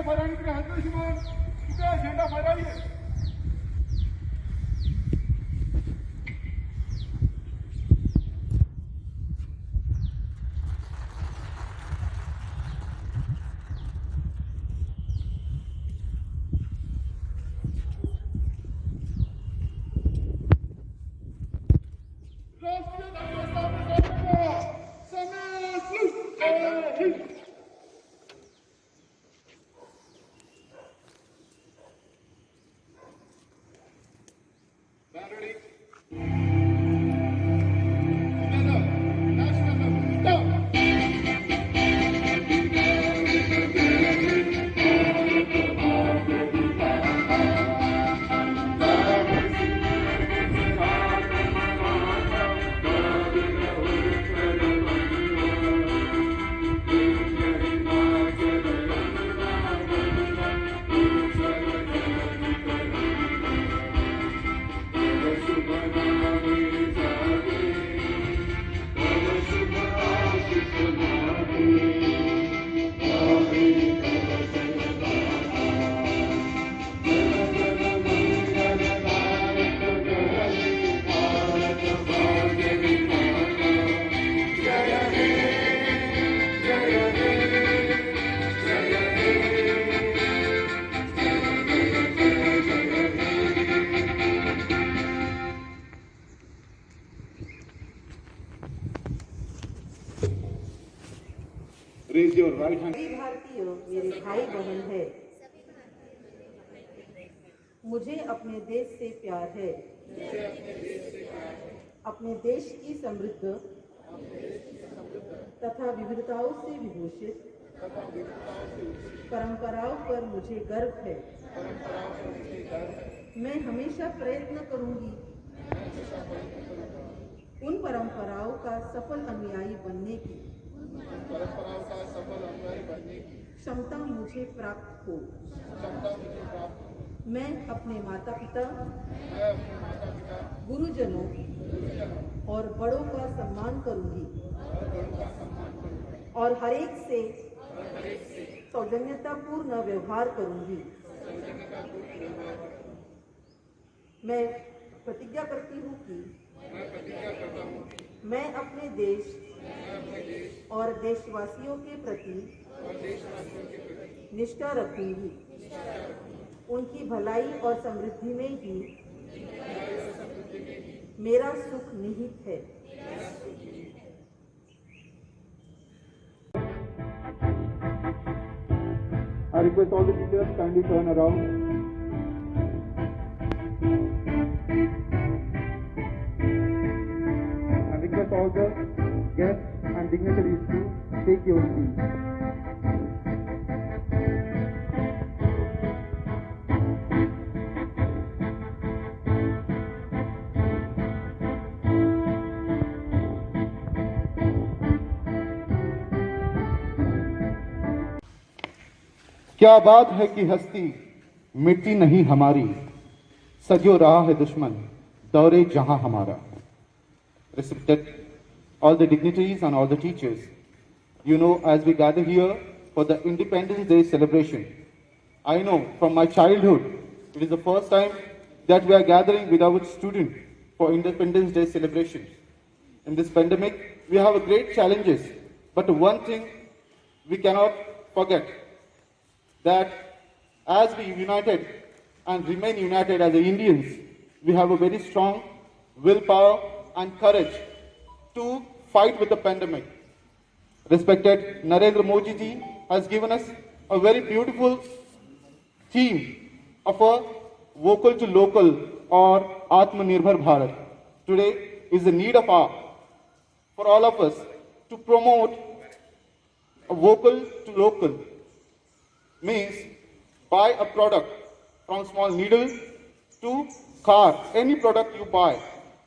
झेंडा फहराने के लिए हाथ में शुमान कृपया झेंडा फहराइए। Raise your right hand. सभी भारतीय मेरे भाई बहन है। मुझे अपने देश से प्यार है। अपने देश की समृद्ध तथा विविधताओं से विभूषित परंपराओं पर मुझे गर्व है। मैं हमेशा प्रयत्न करूंगी उन परंपराओं का सफल अनुयायी बनने की क्षमता मुझे प्राप्त हो। मैं अपने माता पिता, गुरुजनों और बड़ों का सम्मान करूंगी और हर एक से सौजन्यतापूर्ण व्यवहार करूंगी। मैं प्रतिज्ञा करती हूँ कि मैं अपने देश और देशवासियों के प्रति निष्ठा रखूंगी। उनकी भलाई और समृद्धि में ही मेरा सुख निहित है। I request all the teachers kindly turn around. I request all the guests and dignitaries to take your seats. क्या बात है कि हस्ती मिटती नहीं हमारी, सजो रहा है दुश्मन दौरे जहां हमारा. Respected all the dignitaries and all the teachers, you know, as we gather here for the Independence Day celebration, I know from my childhood it is the first time that we are gathering with our students for Independence Day celebrations. In this pandemic, we have great challenges, but one thing we cannot forget, that as we united and remain united as Indians, we have a very strong willpower and courage to fight with the pandemic. Respected Narendra Modi ji has given us a very beautiful theme of a vocal to local or Atmanirbhar Bharat. Today is the need of our, for all of us to promote a vocal to local. Means buy a product from small needle to car, any product you buy,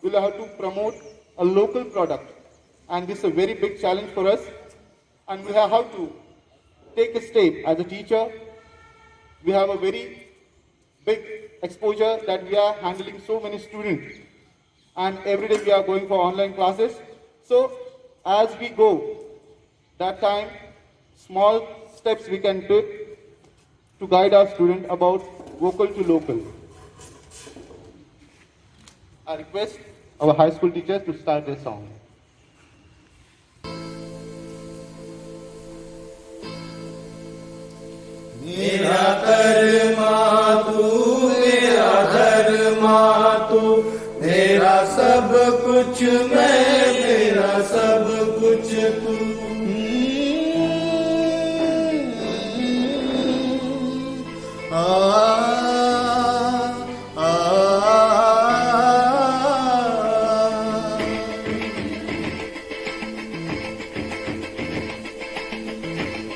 you will have to promote a local product. And this is a very big challenge for us. And we have to take a step as a teacher. We have a very big exposure that we are handling so many students. And every day we are going for online classes. So as we go, that time, small steps we can do to guide our student about vocal to local. I request our high school teachers to start their song. मेरा कर्मा तू, मेरा धर्मा तू, मेरा सब कुछ मैं, मेरा सब कुछ तू।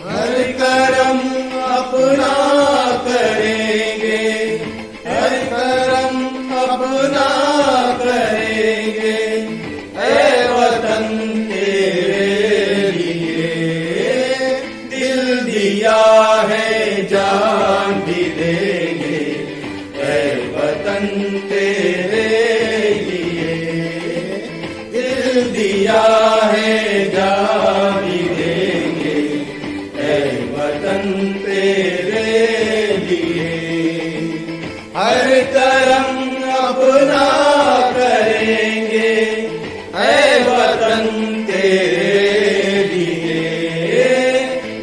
हर करम अपना करेंगे, हर करम अपना करेंगे, ऐ वतन तेरे लिए दिल दिया है, जान भी देंगे, ऐ वतन तेरे लिए दिल दिया है, जान भी देंगे, ऐ वतन तेरे लिए। हर करम अपना करेंगे, ऐ वतन तेरे लिए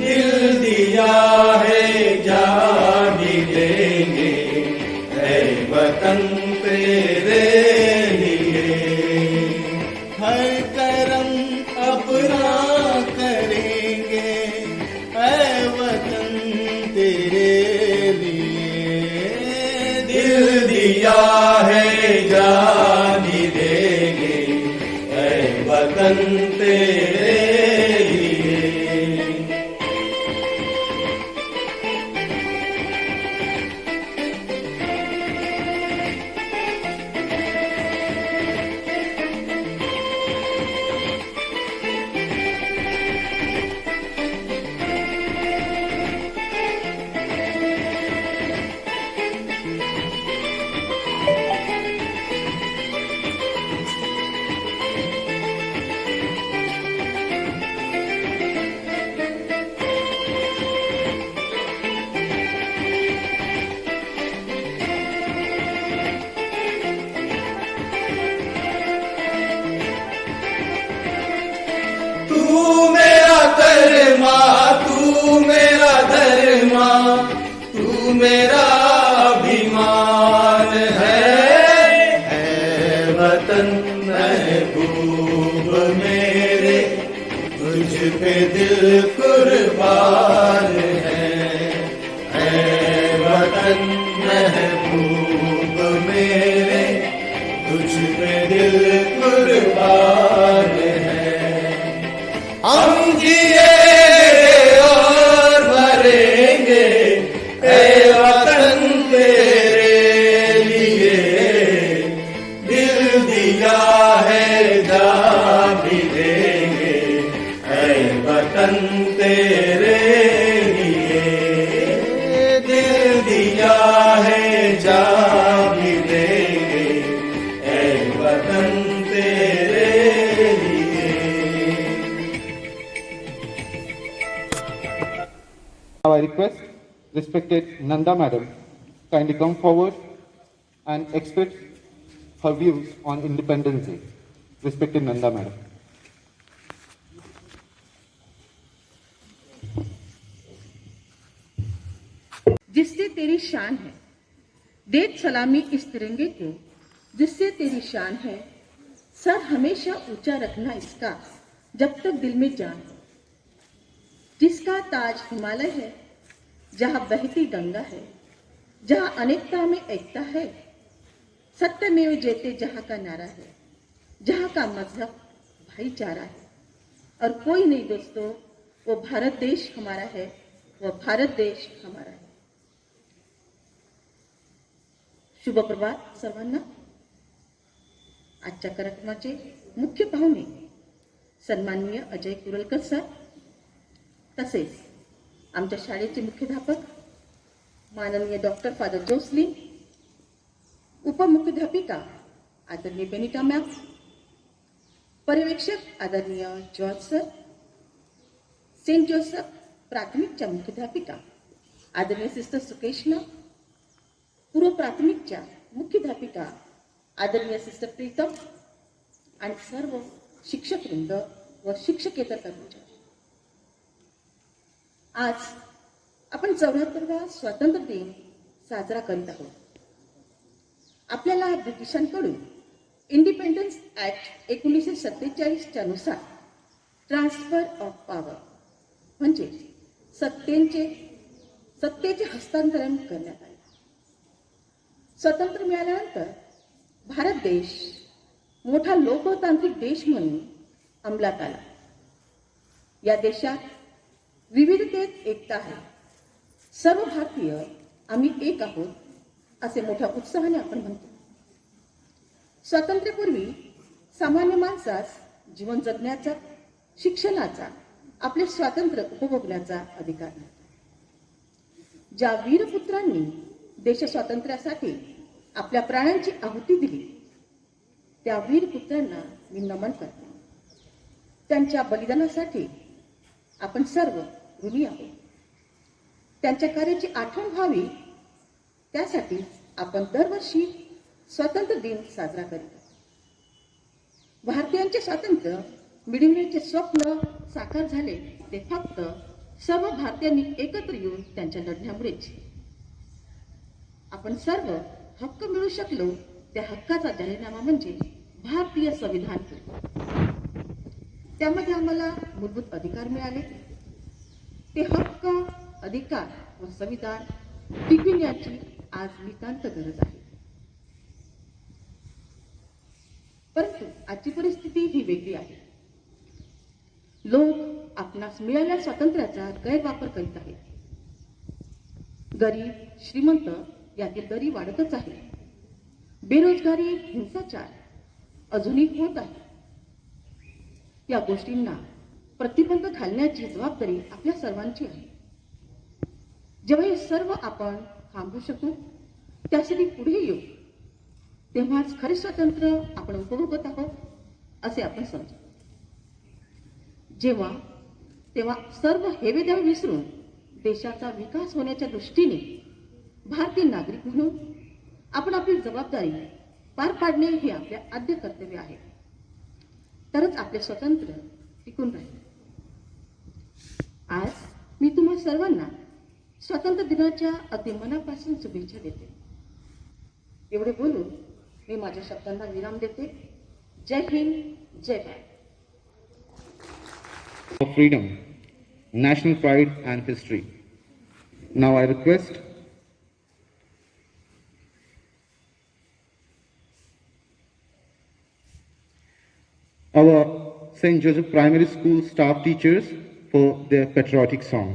दिल दिया है, जान भी देंगे, ऐ वतन तेरे लिए। हर करम अपना करेंगे, ऐ वतन तेरे लिए दिल दिया है, जान भी देंगे, ऐ वतन तेरे लिए। तू मेरा कर्मा, तू मेरा धर्मा, तू मेरा अभिमान है वतन महबूब मेरे, तुझ पे दिल कुर्बान है वतन महबूब मेरे, तुझ पे दिल कुर्बान है। हम जिएंगे और मरेंगे, ऐ वतन तेरे लिए दिल दिया है, जान भी देंगे, ऐ वतन तेरे लिए दिल दिया है, जान भी देंगे, ऐ वतन तेरे लिए। Now I request respected Nanda Madam kindly come forward and express her views on Independence Day. Respected Nanda Madam. जिससे तेरी शान है, देख सलामी इस तिरंगे को, जिससे तेरी शान है, सर हमेशा ऊंचा रखना इसका, जब तक दिल में जान है। जिसका ताज हिमालय है, जहां बहती गंगा है, जहां अनेकता में एकता है, सत्यमेव जयते जहां का नारा है, जहां का मजहब भाईचारा है, और कोई नहीं दोस्तों, वो भारत देश हमारा है, वो भारत देश हमारा है। शुभ प्रभात सर्वांना। आजच्या कार्यक्रमाचे मुख्य पाहुणे सन्माननीय अजय कुरलकर सर, तसेच आमच्या शाळेचे मुख्याध्यापक माननीय डॉक्टर फादर जोसलिन, उपमुख्याध्यापिका आदरणीय बेनिटा मॅम, पर्यवेक्षक आदरणीय जॉर्ज सर, सेंट जोसेफ प्राथमिकच्या मुख्याध्यापिका आदरणीय सिस्टर सुकेशना, पूर्व प्राथमिकच्या मुख्याध्यापिका आदरणीय सिस्टर प्रीतम आणि सर्व शिक्षकवृंद व शिक्षकेतर कर्मचारी, आज आपण 74वा स्वातंत्र्य दिन साजरा करीत आहोत. आपल्याला ब्रिटिशांकडून इंडिपेंडन्स ऍक्ट 1947च्या नुसार ट्रान्सफर ऑफ पॉवर म्हणजे सत्तेचे हस्तांतरण करण्यात आले. स्वातंत्र्य मिळाल्यानंतर भारत देश मोठा लोकतांत्रिक देश म्हणून अंमलात आला. या देशात विविधतेत एकता आहे. सर्व भारतीय आम्ही एक आहोत असे मोठ्या उत्साहाने आपण म्हणतो. स्वातंत्र्यापूर्वी सामान्य माणसास जीवन जगण्याचा, शिक्षणाचा, आपले स्वातंत्र्य उपभोगण्याचा अधिकार नव्हता. ज्या वीरपुत्रांनी देश स्वातंत्र्यासाठी आपल्या प्राणांची आहुती दिली त्या वीरपुत्रांना मी नमन करते. त्यांच्या बलिदानासाठी आपण सर्व ऋणी आहोत. त्यांच्या कार्याची आठवण व्हावी त्यासाठी आपण दरवर्षी स्वातंत्र्य दिन साजरा करतो. भारतीयांचे स्वातंत्र्य मिळवण्याचे स्वप्न साकार झाले ते फक्त सर्व भारतीयांनी एकत्र येऊन त्यांच्या लढण्यामुळेच. आपण सर्व हक्क मिळू शकलो त्या हक्काचा जाहीरनामा म्हणजे भारतीय संविधान. त्यामध्ये आम्हाला मूलभूत अधिकार मिळाले. ते हक्क, अधिकार व संविधान टिकविण्याची आज नितांत गरज आहे. परंतु आजची परिस्थिती ही वेगळी आहे. लोक आपणास मिळालेल्या स्वातंत्र्याचा गैरवापर करीत आहेत. गरीब श्रीमंत यातील दरी वाढतच आहे. बेरोजगारी, हिंसाचार अजूनही होत आहे. या गोष्टींना प्रतिबंध घालण्याची जबाबदारी आपल्या सर्वांची आहे. जेव्हा हे सर्व आपण थांबवू शकू, त्यासाठी पुढे येऊ, तेव्हाच खरे स्वातंत्र्य आपण उपभोगत आहोत असे आपण समजू. तेव्हा सर्व हेवेदावे विसरून देशाचा विकास होण्याच्या दृष्टीने भारतीय नागरिक म्हणून आपण आपली जबाबदारी पार पाडणे हे आपले आद्य कर्तव्य आहे. तरच आपले स्वातंत्र्य टिकून राहील. आज मी तुम्हा सर्वांना स्वातंत्र्य दिनाच्या अति मनापासून शुभेच्छा देते. एवढे बोलून मी माझ्या शब्दांना विराम देते. जय हिंद, जय Bharat. Of freedom, national pride and history. Now I request our St. Joseph Primary School staff teachers for their patriotic song.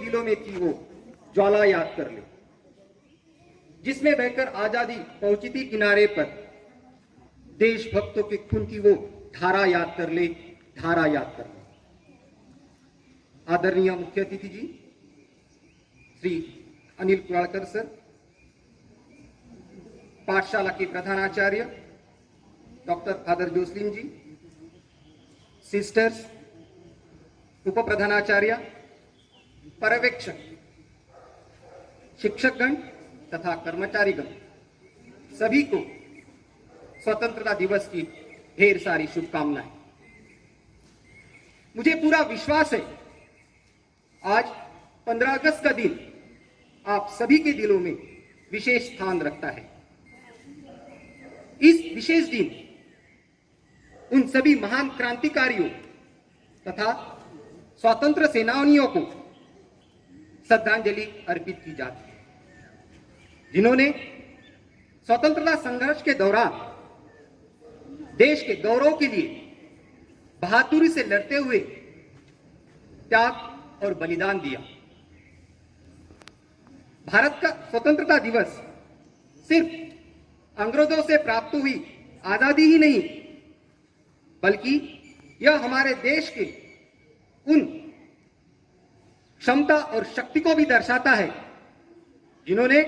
दिलों में थी वो ज्वाला याद कर ले, जिसमें बहकर आजादी पहुंची थी किनारे पर। देशभक्तों के खून की वो धारा याद कर ले, धारा याद कर ले। आदरणीय मुख्य अतिथि जी श्री अनिल कुराड़कर सर, पाठशाला के प्रधानाचार्य डॉक्टर फादर जोसलिन जी, सिस्टर्स, उप प्रधानाचार्य, पर्यवेक्षक, शिक्षकगण तथा कर्मचारीगण, सभी को स्वतंत्रता दिवस की ढेर सारी शुभकामनाएं। मुझे पूरा विश्वास है आज 15 अगस्त का दिन आप सभी के दिलों में विशेष स्थान रखता है। इस विशेष दिन उन सभी महान क्रांतिकारियों तथा स्वतंत्र सेनानियों को श्रद्धांजलि अर्पित की जाती है, जिन्होंने स्वतंत्रता संघर्ष के दौरान देश के गौरव के लिए बहादुरी से लड़ते हुए त्याग और बलिदान दिया। भारत का स्वतंत्रता दिवस सिर्फ अंग्रेजों से प्राप्त हुई आजादी ही नहीं, बल्कि यह हमारे देश के उन क्षमता और शक्ति को भी दर्शाता है जिन्होंने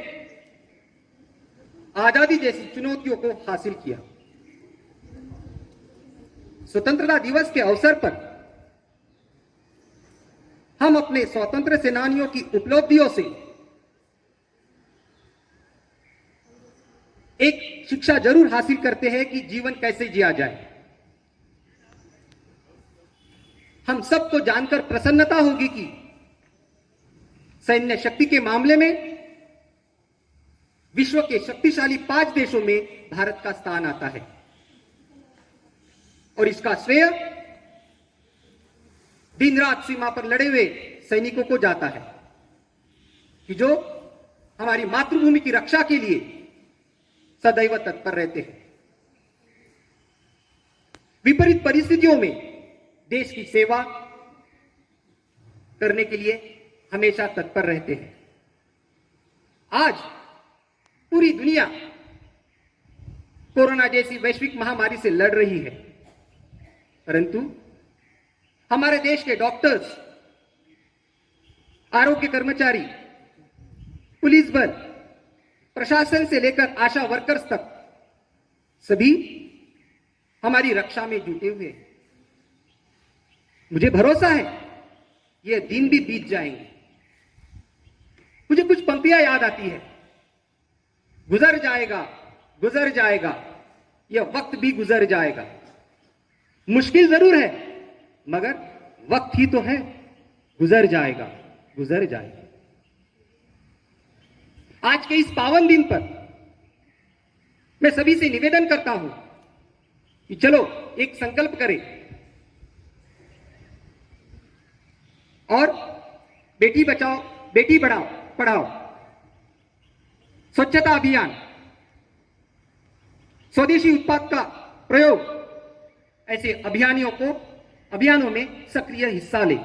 आजादी जैसी चुनौतियों को हासिल किया। स्वतंत्रता दिवस के अवसर पर हम अपने स्वतंत्र सेनानियों की उपलब्धियों से एक शिक्षा जरूर हासिल करते हैं कि जीवन कैसे जिया जाए। हम सबको जानकर प्रसन्नता होगी कि सैन्य शक्ति के मामले में विश्व के शक्तिशाली 5 देशों में भारत का स्थान आता है, और इसका श्रेय दिन रात सीमा पर लड़े हुए सैनिकों को जाता है कि जो हमारी मातृभूमि की रक्षा के लिए सदैव तत्पर रहते हैं। विपरीत परिस्थितियों में देश की सेवा करने के लिए हमेशा तत्पर रहते हैं। आज पूरी दुनिया कोरोना जैसी वैश्विक महामारी से लड़ रही है, परंतु हमारे देश के डॉक्टर्स, आरोग्य कर्मचारी, पुलिस बल, प्रशासन से लेकर आशा वर्कर्स तक सभी हमारी रक्षा में जुटे हुए हैं। मुझे भरोसा है ये दिन भी बीत जाएंगे। मुझे कुछ पंक्तियां याद आती है, गुजर जाएगा, गुजर जाएगा, यह वक्त भी गुजर जाएगा। मुश्किल जरूर है मगर वक्त ही तो है, गुजर जाएगा, गुजर जाएगा। आज के इस पावन दिन पर मैं सभी से निवेदन करता हूं कि चलो एक संकल्प करें और बेटी बचाओ, बेटी पढ़ाओ, स्वच्छता अभियान, स्वदेशी उत्पाद का प्रयोग, ऐसे अभियानों में सक्रिय हिस्सा ले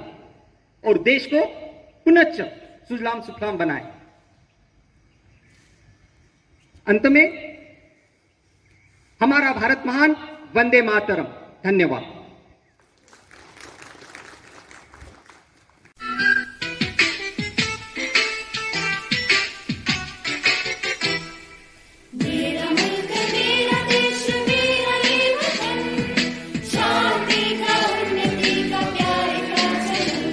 और देश को पुनश्च सुजलाम सुफलाम बनाए। अंत में हमारा भारत महान, वंदे मातरम। धन्यवाद। मेरा मुल्क मेरा देश मेरा ये वतन, शांति का उन्नति का प्यार का चलन।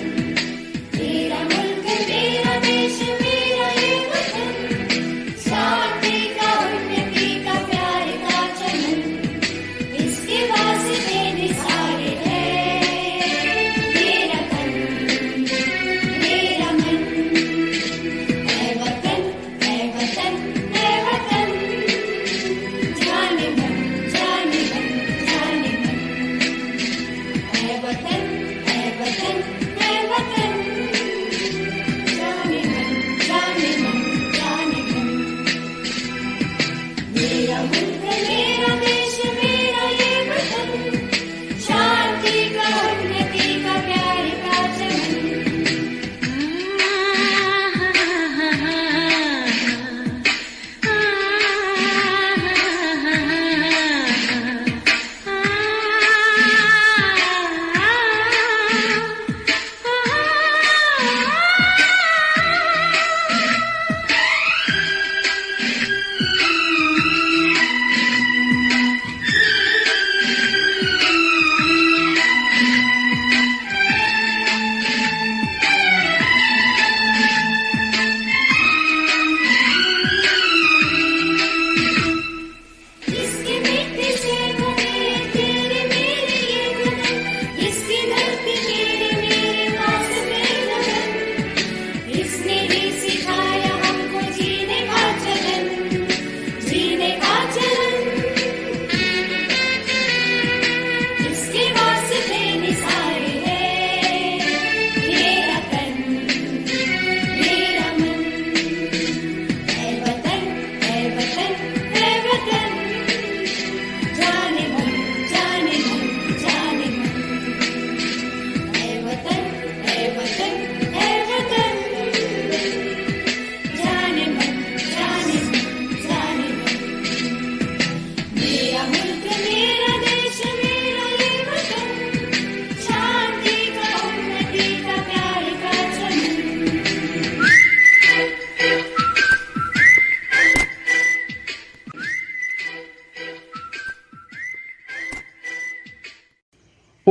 मेरा मुल्क मेरा देश मेरा ये वतन, शांति का उन्नति का प्यार का चलन। इसके वास्ते Nisar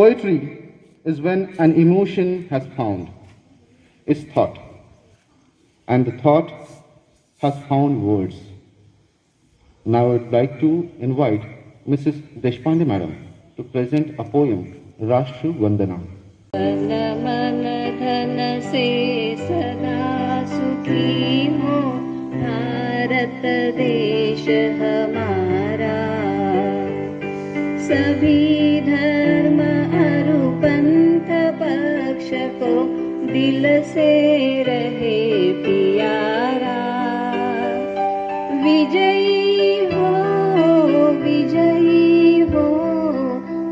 Poetry is when an emotion has found its thought, and the thought has found words. Now I would like to invite Mrs. Deshpande Madam to present a poem, Rashtra Vandana. तन मन धन से सदा सुखी हो भारत देश हमारा, सभी धर्म अरु पंथ पक्ष को दिल से रहे प्यारा। विजयी हो विजयी हो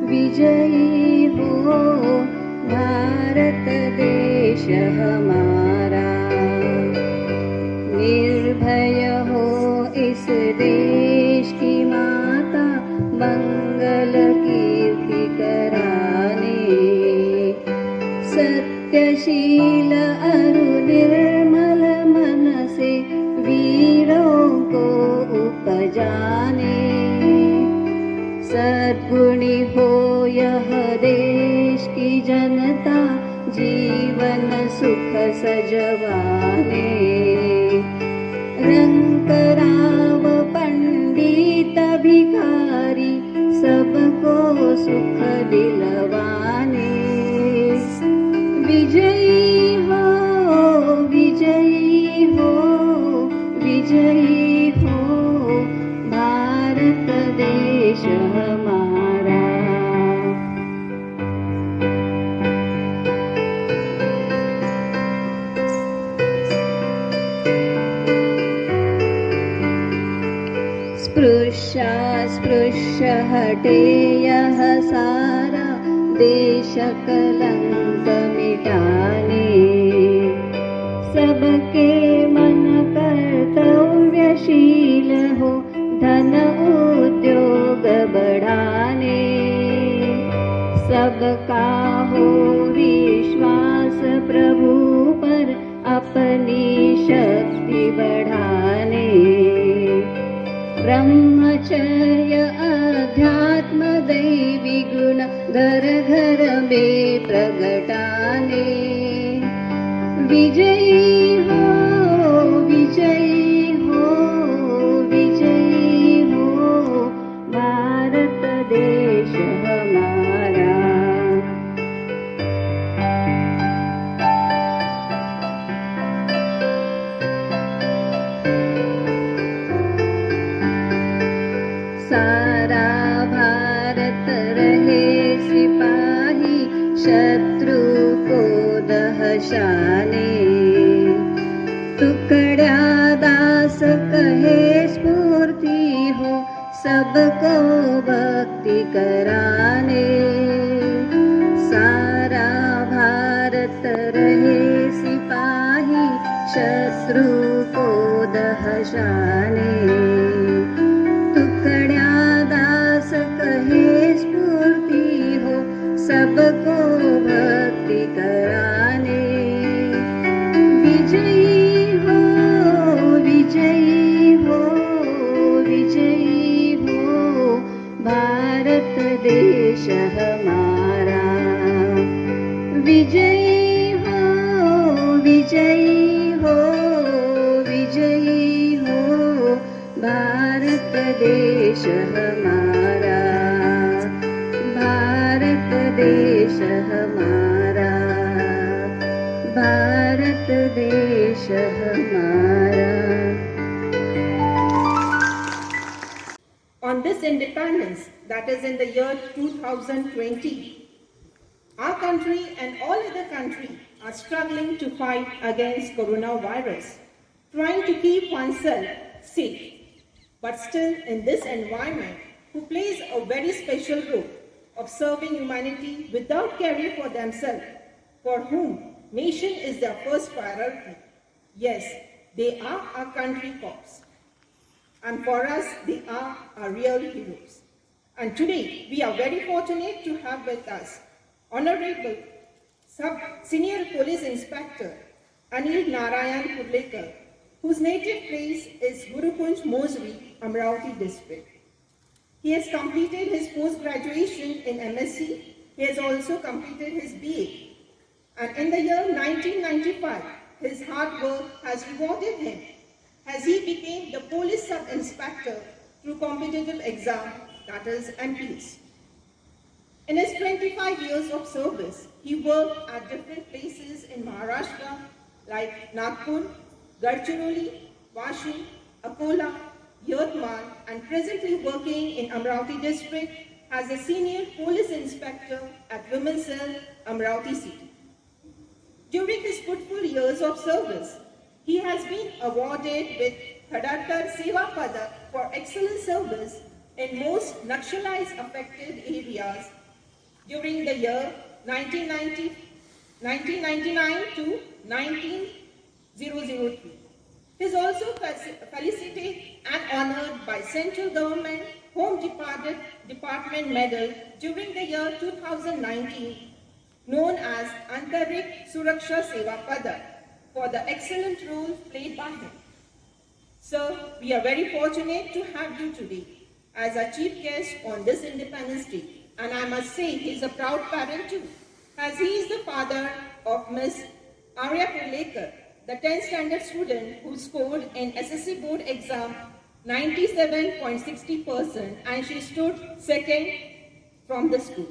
विजयी हो भारत देश हमारा। निर्भय हो इस देश की माता, मंगल कीर्ति कराने। सत्यशील अरु निर्मल मन से वीरों को उपजाने। सद्गुणी हो यह देश की जनता, जीवन सुख सजवाने। रंग राव पंडित भिखारी, सबको सुख दिलवाने। विजयी हो विजयी हो विजयी हो भारत देश हमारा। स्पृश्य हटे यह सारा, देश कलंक मिटाने। सबके मन कर्तव्यशील हो, धन उद्योग बढ़ाने। सबका हो विश्वास प्रभु पर, अपनी शक्ति बढ़ाने। ब्रह्मचर्य अध्यात्म दैवी गुण, घर घर में प्रगटाने। विजयी हो विजयी हो विजयी हो भारत देश हमारा। सारा भारत रहे सिपाही, शत्रु को दहशाने। टुकड़ा दास कहे स्फूर्ति हो, सबको भक्ति कराने। सारा भारत रहे सिपाही, शत्रु को दहशाने। टुकड़ा दास कहे स्फूर्ति हो, सबको भक्ति कराने। विजयी हो विजयी हो विजयी हो भारत देश हमारा। विजयी हो विजयी हो विजयी हो भारत देश हमारा। भारत देश हमारा। भारत देश हमारा। On this independence, that is in the year 2020, our country and all other countries are struggling to fight against coronavirus, trying to keep oneself safe. But still, in this environment, who plays a very special role of serving humanity without caring for themselves, for whom nation is their first priority. Yes, they are our country cops. And for us, they are our real heroes. And today, we are very fortunate to have with us Honorable Senior Police Inspector Anil Narayan Purlekar, whose native place is Gurukunj Mosri, Amravati district. He has completed his post-graduation in MSc He has also completed his BA. And in the year 1995, his hard work has rewarded him as he became the police sub-inspector through competitive exam, that is MPs. In his 25 years of service, he worked at different places in Maharashtra like Nagpur, Gadchiroli, Vashi, Akola, Yatmal, and presently working in Amravati district as a senior police inspector at Women's Cell, Amravati city. During his fruitful years of service, he has been awarded with Khadakar Seva Padak for excellent service in most Naxalites affected areas during the year 1999 to 19003. He is also felicitated and honored by Central Government Home Department Medal during the year 2019, known as Antarik Suraksha Seva Padak, for the excellent role played by him. Sir, we are very fortunate to have you today as our chief guest on this Independence Day. And I must say, he is a proud parent too, as he is the father of Miss Arya Purlekar, the 10th standard student who scored in SSC board exam 97.60% and she stood second from the school.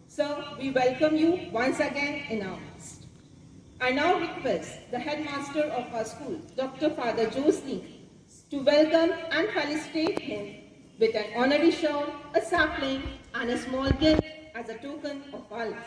Sir, we welcome you once again in our midst. I now request the headmaster of our school, Dr. Father Josni, to welcome and felicitate him with an honorary shawl, a sapling, and a small gift as a token of our love.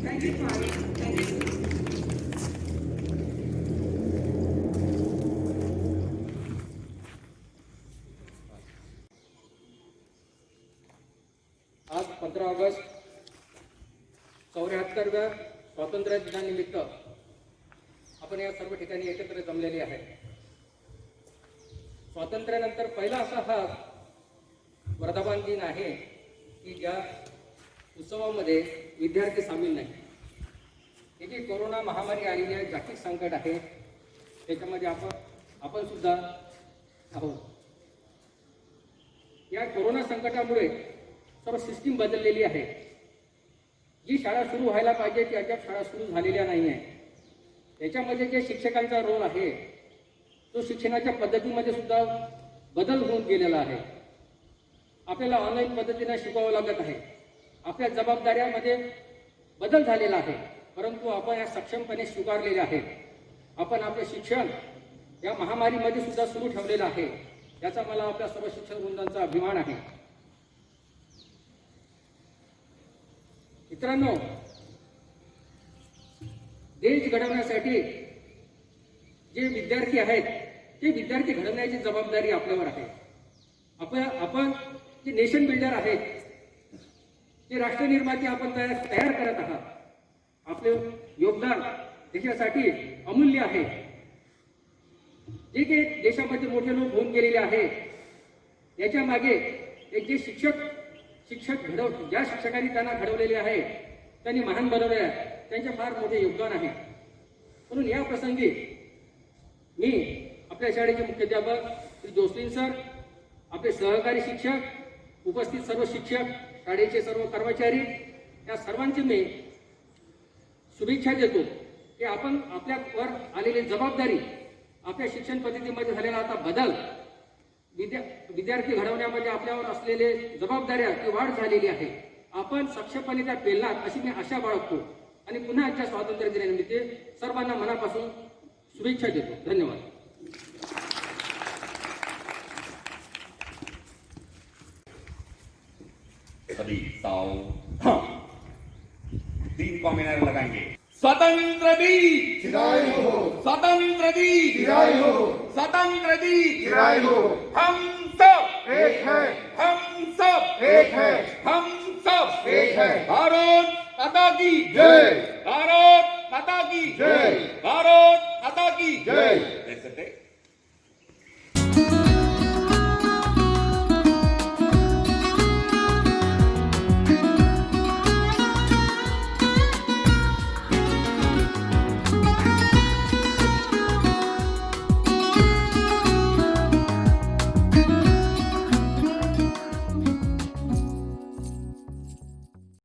Thank you, Father. Thank you. आज 15 August 74व्या स्वातंत्र्य दिनानिमित्त आपण या सर्व ठिकाणी एकत्र जमलेले आहे. स्वातंत्र्यानंतर पहिला असा हा वर्धापन दिन आहे की ज्या उत्सवामध्ये विद्यार्थी सामील नाही. ही जी कोरोना महामारी आलेली आहे, जागतिक संकट आहे, त्याच्यामध्ये आपण सुद्धा आहोत. या कोरोना संकटामुळे सर्व सिस्टीम बदललेली आहे. जी शाळा सुरू व्हायला पाहिजे ती अद्याप शाळा सुरू झालेल्या नाही आहे. याच्यामध्ये जे शिक्षकांचा रोल आहे तो शिक्षणाच्या पद्धतीमध्ये सुद्धा बदल होऊन गेलेला आहे. आपल्याला ऑनलाईन पद्धतीने शिकवावं लागत आहे. आपल्या जबाबदाऱ्यामध्ये बदल झालेला आहे, परंतु आपण या सक्षमपणे स्वीकारलेले आहे. आपण आपले शिक्षण या महामारीमध्ये सुद्धा सुरू ठेवलेलं आहे. याचा मला आपल्या सर्व शिक्षक वृंदांचा अभिमान आहे. मित्रांनो, देश घडवण्यासाठी जे विद्यार्थी आहेत ते विद्यार्थी घडवण्याची जबाबदारी आपल्यावर आहे. आपण जे नेशन बिल्डर आहेत, जे राष्ट्र निर्माते आपण तयार करत आहात. आपले योगदान देशासाठी अमूल्य आहे. जे काही देशामध्ये मोठे लोक होऊन गेलेले आहेत, याच्या मागे एक जे ज्या शिक्षकांनी त्यांना घडवलेले आहे, त्यांनी महान बनवले आहे, त्यांचे फार मोठे योगदान आहे. म्हणून या प्रसंगी मी आपल्या शाळेचे मुख्याध्यापक श्री जोसलीन सर, आपले सहकारी शिक्षक, उपस्थित सर्व शिक्षक, शाळेचे सर्व कर्मचारी, या सर्वांची मी शुभेच्छा देतो की आपण आपल्यावर आलेली जबाबदारी, आपल्या शिक्षण पद्धतीमध्ये झालेला आता बदल, विद्यार्थी घडवण्यामध्ये आपल्यावर असलेले जबाबदाऱ्या ती वाढ झालेली आहे. आपण सक्षमपणे त्या पेलणार अशी मी आशा बाळगतो आणि पुन्हा आजच्या स्वातंत्र्य दिनानिमित्त सर्वांना मनापासून शुभेच्छा देतो. धन्यवाद. सभी साओ तीन कॉम्बिनेशन लगाएंगे. स्वतंत्र दिन चिराई हो, स्वतंत्र दिन चिराई हो, स्वतंत्र दिन चिराई हो. हम सब एक है, हम सब एक है, हम सब एक है. भारत माता की जय, भारत माता की जय, भारत माता की जय. That's it.